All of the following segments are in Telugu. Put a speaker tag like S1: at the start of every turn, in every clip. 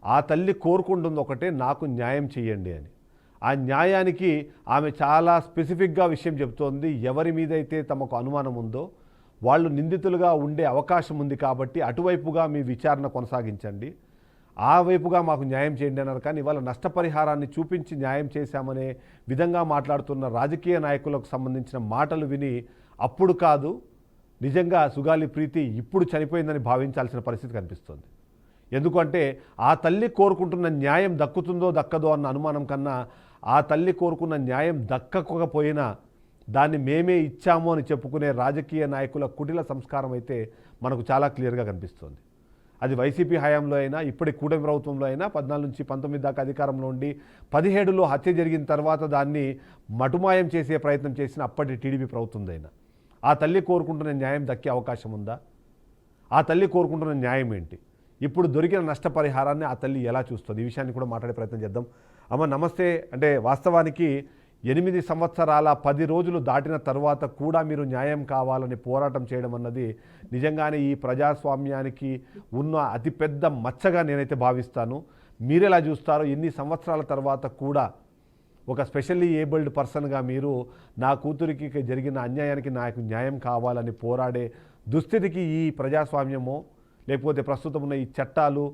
S1: ఆ తల్లి కోరుకుంటుంది ఒకటే, నాకు న్యాయం చేయండి అని. ఆ న్యాయానికి ఆమె చాలా స్పెసిఫిక్గా విషయం చెబుతోంది. ఎవరి మీదైతే తమకు అనుమానం ఉందో వాళ్ళు నిందితులుగా ఉండే అవకాశం ఉంది కాబట్టి అటువైపుగా మీ విచారణ కొనసాగించండి, ఆ వైపుగా మాకు న్యాయం చేయండి అన్నారు. కానీ ఇవాళ నష్టపరిహారాన్ని చూపించి న్యాయం చేశామనే విధంగా మాట్లాడుతున్న రాజకీయ నాయకులకు సంబంధించిన మాటలు విని అప్పుడు కాదు, నిజంగా సుగాలి ప్రీతి ఇప్పుడు చనిపోయిందని భావించాల్సిన పరిస్థితి కనిపిస్తుంది. ఎందుకంటే ఆ తల్లి కోరుకుంటున్న న్యాయం దక్కుతుందో దక్కదో అన్న అనుమానం కన్నా, ఆ తల్లి కోరుకున్న న్యాయం దక్కకపోయినా దాన్ని మేమే ఇచ్చాము అని చెప్పుకునే రాజకీయ నాయకుల కుటిల సంస్కారం అయితే మనకు చాలా క్లియర్గా కనిపిస్తుంది. అది వైసీపీ హయాంలో అయినా, ఇప్పటి కూటమి ప్రభుత్వంలో అయినా, 14 నుంచి 19 దాకా అధికారంలో ఉండి 17లో హత్య జరిగిన తర్వాత దాన్ని మటుమాయం చేసే ప్రయత్నం చేసిన అప్పటి టీడీపీ ప్రభుత్వందైనా ఆ తల్లి కోరుకుంటున్న న్యాయం దక్కే అవకాశం ఉందా? ఆ తల్లి కోరుకుంటున్న న్యాయం ఏంటి? ఇప్పుడు దొరికిన నష్టపరిహారాన్ని ఆ తల్లి ఎలా చూస్తుంది? ఈ విషయాన్ని కూడా మాట్లాడే ప్రయత్నం చేద్దాం. అమ్మ నమస్తే. అంటే వాస్తవానికి 8 సంవత్సరాల 10 రోజులు దాటిన తర్వాత కూడా మీరు న్యాయం కావాలని పోరాటం చేయడం అన్నది నిజంగానే ఈ ప్రజాస్వామ్యానికి ఉన్న అతిపెద్ద మచ్చగా నేనైతే భావిస్తాను. మీరెలా చూస్తారో? ఎన్ని సంవత్సరాల తర్వాత కూడా ఒక స్పెషల్లీ ఏబుల్డ్ పర్సన్గా మీరు నా కూతురికి జరిగిన అన్యాయానికి నాకు న్యాయం కావాలని పోరాడే దుస్థితికి ఈ ప్రజాస్వామ్యమో లేకపోతే ప్రస్తుతం ఉన్న ఈ చట్టాలు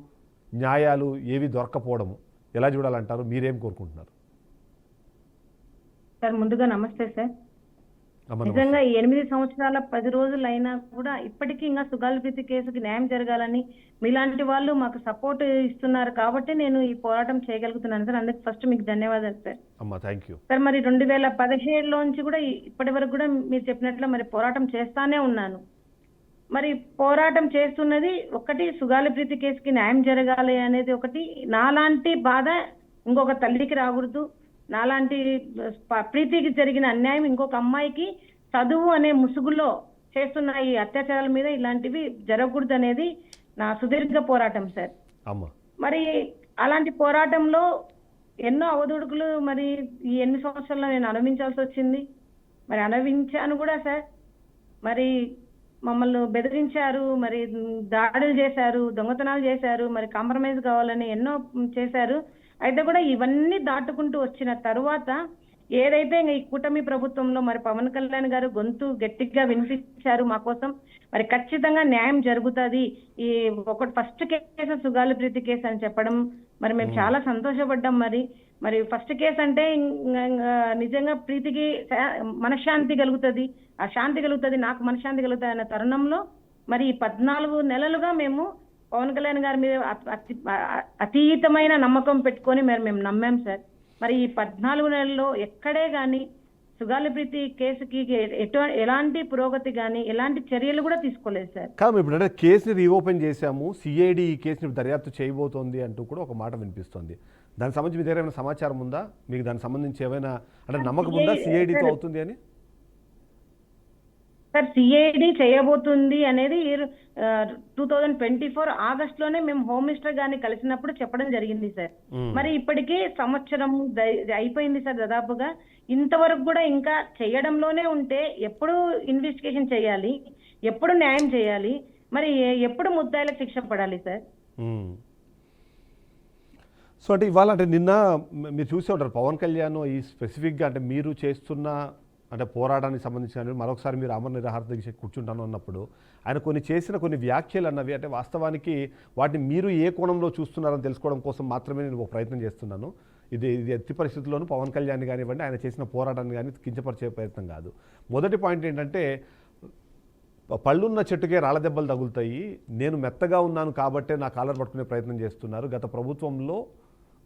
S1: న్యాయాలు ఏవి దొరకపోవడము ఎలా చూడాలంటారు? మీరేం కోరుకుంటున్నారు?
S2: సార్ ముందుగా నమస్తే సార్. నిజంగా ఈ 8 సంవత్సరాల 10 రోజులు అయినా కూడా ఇప్పటికీ ఇంకా సుగాలి ప్రీతి కేసుకి న్యాయం జరగాలని మీలాంటి వాళ్ళు మాకు సపోర్ట్ ఇస్తున్నారు కాబట్టి నేను ఈ పోరాటం చేయగలుగుతున్నాను సార్. అందుకు ఫస్ట్ మీకు ధన్యవాదాలు సార్. సార్ మరి 2017లోంచి కూడా ఇప్పటి వరకు కూడా మీరు చెప్పినట్లు మరి పోరాటం చేస్తానే ఉన్నాను. మరి పోరాటం చేస్తున్నది ఒకటి, సుగాలి ప్రీతి కేసుకి న్యాయం జరగాలి అనేది ఒకటి. నాలాంటి బాధ ఇంకొక తల్లికి రాకూడదు, నాలాంటి ప్రీతికి జరిగిన అన్యాయం ఇంకొక అమ్మాయికి చదువు అనే ముసుగులో చేస్తున్న ఈ అత్యాచారాల మీద ఇలాంటివి జరగకూడదు అనేది నా సుదీర్ఘ పోరాటం సార్. మరి అలాంటి పోరాటంలో ఎన్నో అవధుడుకులు మరి ఈ 8 సంవత్సరాల్లో నేను అనుభవించాల్సి వచ్చింది. మరి అనుభవించాను కూడా సార్. మరి మమ్మల్ని బెదిరించారు, మరి దాడులు చేశారు, దొంగతనాలు చేశారు, మరి కాంప్రమైజ్ కావాలని ఎన్నో చేశారు. అయితే కూడా ఇవన్నీ దాటుకుంటూ వచ్చిన తరువాత ఏదైతే ఈ కూటమి ప్రభుత్వంలో మరి పవన్ కళ్యాణ్ గారు గొంతు గట్టిగా వినిపించారు మా కోసం, మరి ఖచ్చితంగా న్యాయం జరుగుతుంది, ఈ ఒకటి ఫస్ట్ కేసు సుగాలి ప్రీతి కేసు అని చెప్పడం మరి మేము చాలా సంతోషపడ్డాం. మరి ఫస్ట్ కేసు అంటే నిజంగా ప్రీతికి మనశ్శాంతి కలుగుతుంది, ఆ శాంతి కలుగుతుంది, నాకు మనశ్శాంతి కలుగుతుంది అన్న తరుణంలో మరి 14 నెలలుగా మేము పవన్ కళ్యాణ్ గారి మీద అతీతమైన నమ్మకం పెట్టుకొని మేము నమ్మాం సార్. మరి ఈ 14 నెలల్లో ఎక్కడే కానీ సుగాలి ప్రీతి కేసుకి ఎలాంటి పురోగతి కానీ ఎలాంటి చర్యలు కూడా తీసుకోలేదు సార్.
S1: కాదు, ఇప్పుడు అంటే కేసుని రీఓపెన్ చేశాము, సిఐడి ఈ కేసుని దర్యాప్తు చేయబోతోంది అంటూ కూడా ఒక మాట వినిపిస్తుంది. దానికి సంబంధించి మీ దగ్గర ఏమైనా సమాచారం ఉందా? మీకు దానికి సంబంధించి ఏమైనా అంటే నమ్మకం ఉందా సిఐడితో అవుతుంది అని?
S2: సార్ సిఐడి చేయబోతుంది అనేది 2024 ఆగస్టులోనే మేము హోమ్ మినిస్టర్ గారిని కలిసినప్పుడు చెప్పడం జరిగింది సార్. మరి ఇప్పటికీ సంవత్సరం అయిపోయింది సార్ దాదాపుగా. ఇంతవరకు కూడా ఇంకా చేయడంలోనే ఉంటే ఎప్పుడు ఇన్వెస్టిగేషన్ చేయాలి, ఎప్పుడు న్యాయం చేయాలి, మరి ఎప్పుడు ముద్దాయిలకు శిక్ష పడాలి సార్?
S1: సో అంటే ఇవాళ అంటే నిన్న మీరు చూసే ఉంటారు పవన్ కళ్యాణ్ ఈ స్పెసిఫిక్గా అంటే మీరు చేస్తున్న అంటే పోరాటానికి సంబంధించిన మరొకసారి మీరు అమర నిరాహార దీక్ష కూర్చుంటాను అన్నప్పుడు ఆయన చేసిన కొన్ని వ్యాఖ్యలు అన్నవి అంటే వాస్తవానికి వాటిని మీరు ఏ కోణంలో చూస్తున్నారని తెలుసుకోవడం కోసం మాత్రమే నేను ఒక ప్రయత్నం చేస్తున్నాను. ఇది ఎత్తి పరిస్థితుల్లోనూ పవన్ కళ్యాణ్ కానివ్వండి ఆయన చేసిన పోరాటాన్ని కానీ కించపరిచే ప్రయత్నం కాదు. మొదటి పాయింట్ ఏంటంటే పళ్ళున్న చెట్టుకే రాళ్ళ దెబ్బలు తగులుతాయి, నేను మెత్తగా ఉన్నాను కాబట్టే నా కాలర్ పట్టుకునే ప్రయత్నం చేస్తున్నారు. గత ప్రభుత్వంలో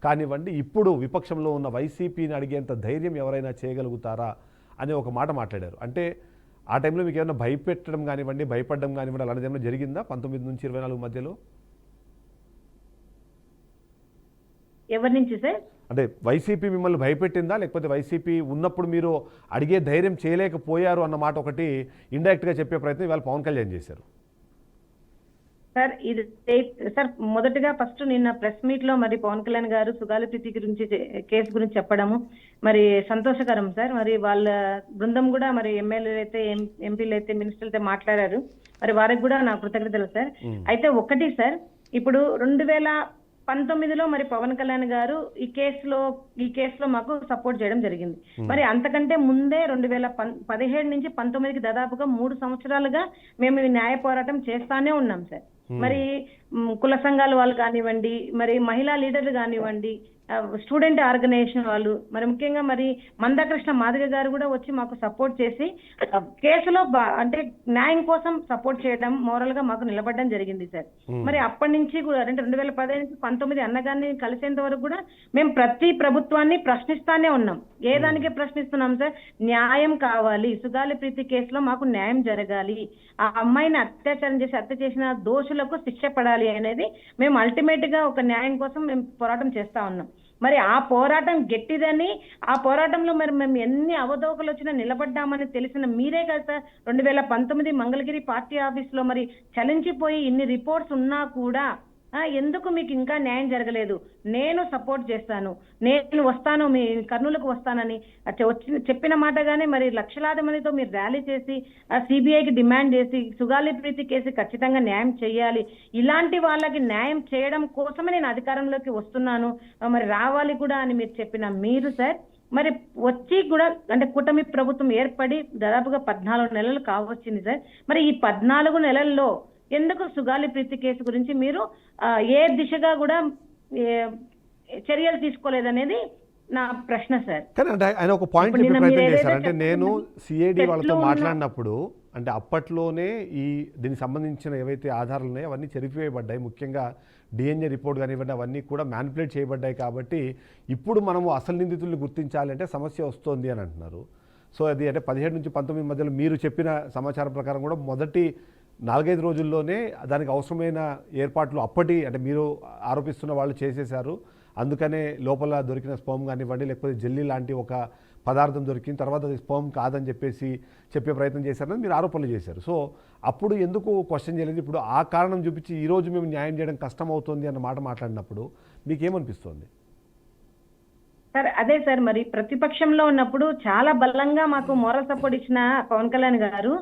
S1: కానివ్వండి ఇప్పుడు విపక్షంలో ఉన్న వైసీపీని అడిగేంత ధైర్యం ఎవరైనా చేయగలుగుతారా అనే ఒక మాట మాట్లాడారు. అంటే ఆ టైంలో మీకు ఏమైనా భయపెట్టడం కానివ్వండి, భయపడడం కానివ్వండి అలాంటిది ఏమైనా జరిగిందా 19 నుంచి 24 మధ్యలో?
S2: ఎవరి నుంచి సార్?
S1: అంటే వైసీపీ మిమ్మల్ని భయపెట్టిందా, లేకపోతే వైసీపీ ఉన్నప్పుడు మీరు అడిగే ధైర్యం చేయలేకపోయారు అన్న మాట ఒకటి ఇండైరెక్ట్గా చెప్పే ప్రయత్నం ఇవాళ పవన్ కళ్యాణ్ చేశారు.
S2: సార్ ఇది సార్ మొదటగా ఫస్ట్ నిన్న ప్రెస్ మీట్ లో మరి పవన్ కళ్యాణ్ గారు సుగాలి ప్రీతి గురించి కేసు గురించి చెప్పడము మరి సంతోషకరం సార్. మరి వాళ్ళ బృందం కూడా మరి ఎమ్మెల్యేలు అయితే ఎంపీలు అయితే మినిస్టర్లు అయితే మాట్లాడారు, మరి వారికి కూడా నా కృతజ్ఞతలు సార్. అయితే ఒకటి సార్, ఇప్పుడు 19లో మరి పవన్ కళ్యాణ్ గారు ఈ కేసులో మాకు సపోర్ట్ చేయడం జరిగింది. మరి అంతకంటే ముందే 2017 నుంచి 19కి దాదాపుగా 3 సంవత్సరాలుగా మేము ఈ న్యాయ పోరాటం చేస్తానే ఉన్నాం సార్. మరి కుల సంఘాల వాళ్ళు కానివ్వండి, మరి మహిళా లీడర్లు కానివ్వండి, స్టూడెంట్ ఆర్గనైజేషన్ వాళ్ళు, మరి ముఖ్యంగా మరి మందకృష్ణ మాదిగ గారు కూడా వచ్చి మాకు సపోర్ట్ చేసి కేసులో అంటే న్యాయం కోసం సపోర్ట్ చేయడం, మోరల్ గా మాకు నిలబడడం జరిగింది సార్. మరి అప్పటి నుంచి కూడా అంటే 2015 నుంచి 19 అన్నగారిని కలిసేంత వరకు కూడా మేము ప్రతి ప్రభుత్వాన్ని ప్రశ్నిస్తానే ఉన్నాం. ఏ దానికే ప్రశ్నిస్తున్నాం సార్? న్యాయం కావాలి, సుగాలి ప్రీతి కేసులో మాకు న్యాయం జరగాలి, ఆ అమ్మాయిని అత్యాచారం చేసి హత్య చేసిన దోషులకు శిక్ష పడాలి అనేది మేము అల్టిమేట్ గా ఒక న్యాయం కోసం మేము పోరాటం చేస్తా ఉన్నాం. మరి ఆ పోరాటం గట్టిదని, ఆ పోరాటంలో మరి మేము ఎన్ని అవధోకలు వచ్చినా నిలబడ్డామని తెలిసిన మీరే కదా సార్ 2019 మంగళగిరి పార్టీ ఆఫీస్ లో మరి చలించిపోయి ఇన్ని రిపోర్ట్స్ ఉన్నా కూడా ఎందుకు మీకు ఇంకా న్యాయం జరగలేదు? నేను సపోర్ట్ చేస్తాను, నేను వస్తాను, మీ కర్నూలుకు వస్తానని చెప్పిన మాటగానే మరి లక్షలాది మందితో మీరు ర్యాలీ చేసి సిబిఐకి డిమాండ్ చేసి సుగాలి ప్రీతి కేసు ఖచ్చితంగా న్యాయం చేయాలి, ఇలాంటి వాళ్ళకి న్యాయం చేయడం కోసమే నేను అధికారంలోకి వస్తున్నాను, మరి రావాలి కూడా అని మీరు చెప్పిన మీరు సార్ మరి వచ్చి కూడా అంటే కూటమి ప్రభుత్వం ఏర్పడి దాదాపుగా 14 నెలలు కావచ్చింది సార్. మరి ఈ 14 నెలల్లో ఎందుకు సుగాలి ప్రీతి కేసు గురించి మీరు ఏ దిశగా కూడా చర్యలు తీసుకోలేదనేది నా ప్రశ్న సార్.
S1: కానీ అంటే ఆయన ఒక పాయింట్ చెప్పే ప్రయత్నం చేశారు. అంటే నేను సిఐడి వాళ్ళతో మాట్లాడినప్పుడు అంటే అప్పట్లోనే దీనికి సంబంధించిన ఏవైతే ఆధారాలు ఉన్నాయో అవన్నీ చెరిపివేయబడ్డాయి, ముఖ్యంగా డిఎన్ఏ రిపోర్ట్ కానివ్వండి అవన్నీ కూడా మ్యానిపులేట్ చేయబడ్డాయి, కాబట్టి ఇప్పుడు మనము అసలు నిందితుల్ని గుర్తించాలంటే సమస్య వస్తుంది అని అంటున్నారు. సో అది అంటే 17 నుంచి 19 మధ్యలో మీరు చెప్పిన సమాచారం ప్రకారం కూడా మొదటి 4-5 రోజుల్లోనే దానికి అవసరమైన ఏర్పాట్లు అప్పటి అంటే మీరు ఆరోపిస్తున్న వాళ్ళు చేసేశారు. అందుకనే లోపల దొరికిన స్పర్మ్ కానివ్వండి లేకపోతే జెల్లీ లాంటి ఒక పదార్థం దొరికిన తర్వాత అది స్పర్మ్ కాదని చెప్పే ప్రయత్నం చేశారని మీరు ఆరోపణలు చేశారు. సో అప్పుడు ఎందుకు క్వశ్చన్ చేయలేదు? ఇప్పుడు ఆ కారణం చూపించి ఈరోజు మేము న్యాయం చేయడం కష్టం అవుతుంది అన్న మాట మాట్లాడినప్పుడు మీకేమనిపిస్తుంది?
S2: సార్ అదే సార్, మరి ప్రతిపక్షంలో ఉన్నప్పుడు చాలా బలంగా మాకు మోరల్ సపోర్ట్ ఇచ్చిన పవన్ కళ్యాణ్ గారు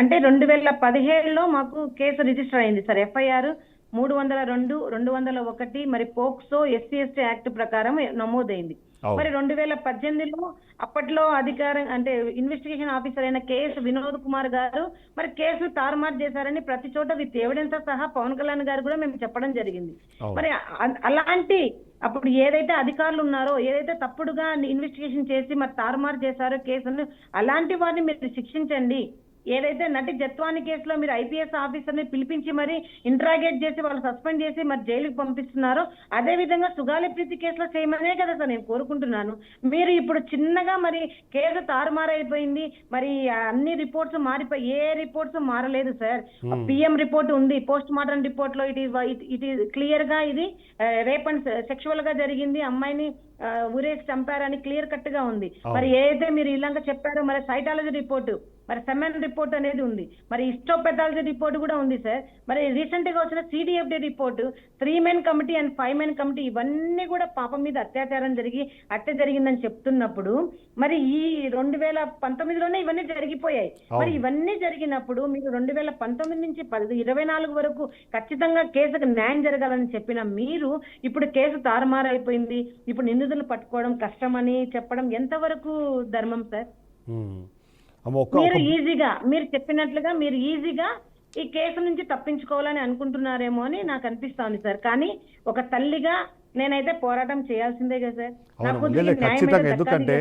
S2: అంటే 2017లో మాకు కేసు రిజిస్టర్ అయింది సార్. ఎఫ్ఐఆర్ 302, 201 మరి పోక్సో SC/ST యాక్ట్ ప్రకారం నమోదైంది. మరి 2018లో అప్పట్లో అధికారం అంటే ఇన్వెస్టిగేషన్ ఆఫీసర్ అయిన KS వినోద్ కుమార్ గారు మరి కేసును తారుమారు చేశారని ప్రతి చోట విత్ ఎవిడెన్స్ సహా పవన్ కళ్యాణ్ గారు కూడా మేము చెప్పడం జరిగింది. మరి అలాంటి అప్పుడు ఏదైతే అధికారులు ఉన్నారో ఏదైతే తప్పుడుగా ఇన్వెస్టిగేషన్ చేసి మరి తారుమారు చేశారో కేసును, అలాంటి వారిని మీరు శిక్షించండి. ఏదైతే నటి జత్వాని కేసులో మీరు IPS ఆఫీసర్ని పిలిపించి మరి ఇంట్రాగేట్ చేసి వాళ్ళు సస్పెండ్ చేసి మరి జైలుకి పంపిస్తున్నారో అదే విధంగా సుగాలి ప్రీతి కేసులో చేయమనే కదా సార్ నేను కోరుకుంటున్నాను. మీరు ఇప్పుడు చిన్నగా మరి కేసు తారుమారైపోయింది, మరి అన్ని రిపోర్ట్స్ మారిపోయి ఏ రిపోర్ట్స్ మారలేదు సార్. PM రిపోర్ట్ ఉంది, పోస్ట్ మార్టం రిపోర్ట్ లో ఇట్ ఈస్ క్లియర్ గా ఇది రేప్ అండ్ సెక్షువల్ గా జరిగింది, అమ్మాయిని ఊరేసి చంపారని క్లియర్ కట్ గా ఉంది. మరి ఏదైతే మీరు ఇలాగా చెప్పారో మరి సైటాలజీ రిపోర్టు, మరి సెమెన్ రిపోర్ట్ అనేది ఉంది, మరి హిస్టోపెథాలజీ రిపోర్ట్ కూడా ఉంది సార్. మరి రీసెంట్ గా వచ్చిన CDFD report 3 men committee and 5 men committee ఇవన్నీ కూడా పాపం మీద అత్యాచారం హత్య జరిగిందని చెప్తున్నప్పుడు మరి ఈ 2019లోనే ఇవన్నీ జరిగిపోయాయి. మరి ఇవన్నీ జరిగినప్పుడు మీరు 2019 నుంచి 24 వరకు ఖచ్చితంగా కేసుకు న్యాయం జరగాలని చెప్పిన మీరు ఇప్పుడు కేసు తారుమారైపోయింది, ఇప్పుడు నిందితులు పట్టుకోవడం కష్టమని చెప్పడం ఎంతవరకు ధర్మం సార్? మీరు చెప్పినట్లుగా మీరు ఈజీగా ఈ కేసు నుంచి తప్పించుకోవాలని అనుకుంటున్నారేమో అని నాకు అనిపిస్తోంది సార్. కానీ ఒక తల్లిగా నేనైతే పోరాటం చేయాల్సిందే కదా సార్.
S1: ఖచ్చితంగా, ఎందుకంటే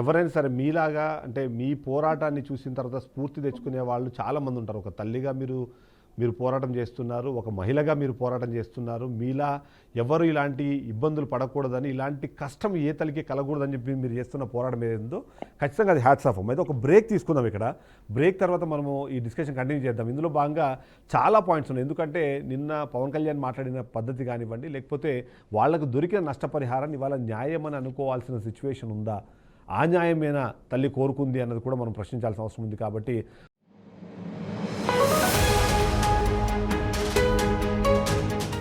S1: ఎవరైనా సరే మీలాగా అంటే మీ పోరాటాన్ని చూసిన తర్వాత స్ఫూర్తి తెచ్చుకునే వాళ్ళు చాలా మంది ఉంటారు. ఒక తల్లిగా మీరు పోరాటం చేస్తున్నారు, ఒక మహిళగా మీరు పోరాటం చేస్తున్నారు. మీలా ఎవరు ఇలాంటి ఇబ్బందులు పడకూడదని, ఇలాంటి కష్టం ఏ తల్లికి కలగకూడదని చెప్పి మీరు చేస్తున్న పోరాటం ఏదో ఖచ్చితంగా అది హ్యాట్స్ ఆఫ్. అయితే ఒక బ్రేక్ తీసుకుందాం. ఇక్కడ బ్రేక్ తర్వాత మనము ఈ డిస్కషన్ కంటిన్యూ చేద్దాం. ఇందులో భాగంగా చాలా పాయింట్స్ ఉన్నాయి. ఎందుకంటే నిన్న పవన్ కళ్యాణ్ మాట్లాడిన పద్ధతి కానివ్వండి లేకపోతే వాళ్లకు దొరికిన నష్టపరిహారాన్ని ఇవాళ న్యాయం అని అనుకోవాల్సిన సిచ్యువేషన్ ఉందా, ఆ న్యాయమేనా తల్లి కోరుకుంది అన్నది కూడా మనం ప్రశ్నించాల్సిన అవసరం ఉంది. కాబట్టి